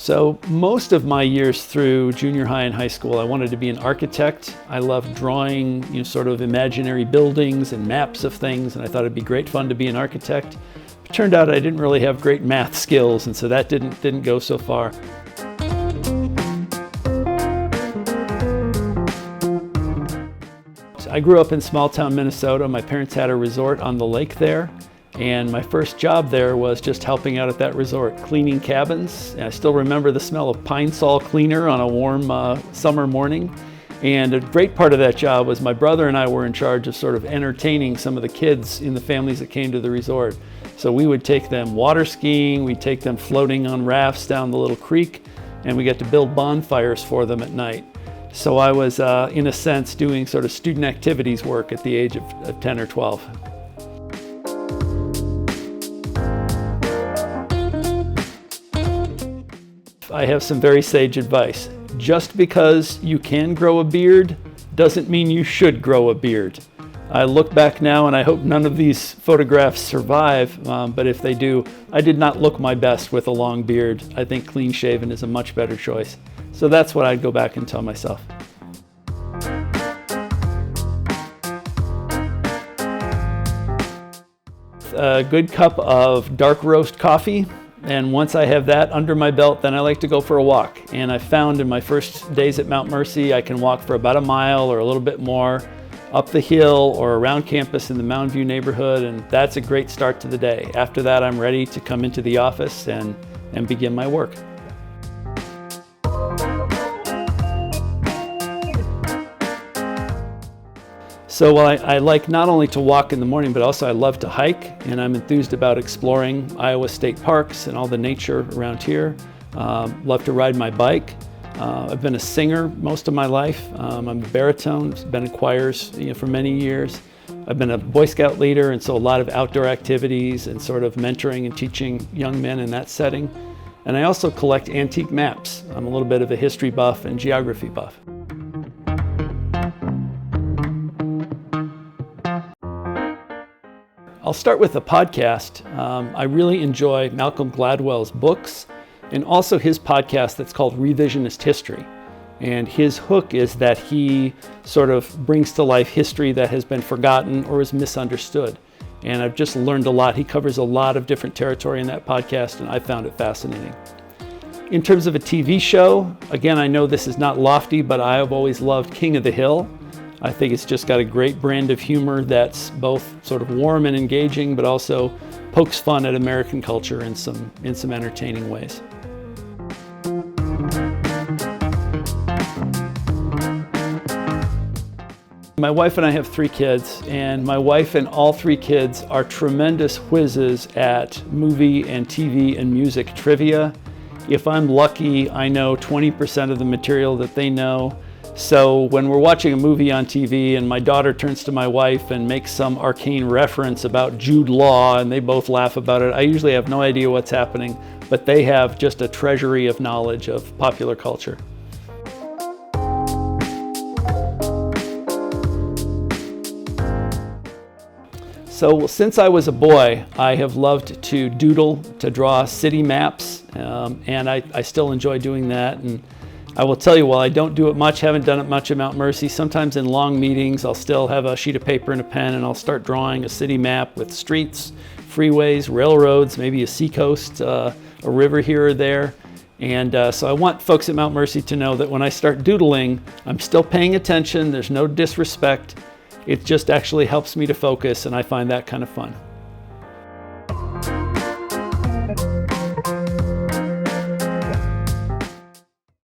So most of my years through junior high and high school, I wanted to be an architect. I loved drawing, sort of imaginary buildings and maps of things, and I thought it'd be great fun to be an architect. It turned out I didn't really have great math skills, and so that didn't go so far. I grew up in small town Minnesota. My parents had a resort on the lake there. And my first job there was just helping out at that resort, cleaning cabins. And I still remember the smell of Pine Sol cleaner on a warm summer morning. And a great part of that job was my brother and I were in charge of sort of entertaining some of the kids in the families that came to the resort. So we would take them water skiing, we'd take them floating on rafts down the little creek, and we got to build bonfires for them at night. So I was, in a sense, doing sort of student activities work at the age of 10 or 12. I have some very sage advice. Just because you can grow a beard doesn't mean you should grow a beard. I look back now and I hope none of these photographs survive, but if they do, I did not look my best with a long beard. I think clean shaven is a much better choice. So that's what I'd go back and tell myself. A good cup of dark roast coffee. And once I have that under my belt, then I like to go for a walk. And I found in my first days at Mount Mercy, I can walk for about a mile or a little bit more up the hill or around campus in the Mountain View neighborhood, and that's a great start to the day. After that, I'm ready to come into the office and begin my work. So I like not only to walk in the morning, but also I love to hike, and I'm enthused about exploring Iowa state parks and all the nature around here. Love to ride my bike. I've been a singer most of my life. I'm a baritone, been in choirs for many years. I've been a Boy Scout leader, and so a lot of outdoor activities and sort of mentoring and teaching young men in that setting. And I also collect antique maps. I'm a little bit of a history buff and geography buff. I'll start with the podcast. I really enjoy Malcolm Gladwell's books and also his podcast that's called Revisionist History. And his hook is that he sort of brings to life history that has been forgotten or is misunderstood. And I've just learned a lot. He covers a lot of different territory in that podcast, and I found it fascinating. In terms of a TV show, again, I know this is not lofty, but I have always loved King of the Hill. I think it's just got a great brand of humor that's both sort of warm and engaging, but also pokes fun at American culture in some entertaining ways. My wife and I have 3 kids, and my wife and all 3 kids are tremendous whizzes at movie and TV and music trivia. If I'm lucky, I know 20% of the material that they know. So when we're watching a movie on TV and my daughter turns to my wife and makes some arcane reference about Jude Law and they both laugh about it, I usually have no idea what's happening, but they have just a treasury of knowledge of popular culture. So since I was a boy, I have loved to doodle, to draw city maps, and I still enjoy doing that. And I will tell you, while I don't do it much, haven't done it much at Mount Mercy, sometimes in long meetings I'll still have a sheet of paper and a pen and I'll start drawing a city map with streets, freeways, railroads, maybe a seacoast, a river here or there. And so I want folks at Mount Mercy to know that when I start doodling, I'm still paying attention, there's no disrespect. It just actually helps me to focus, and I find that kind of fun.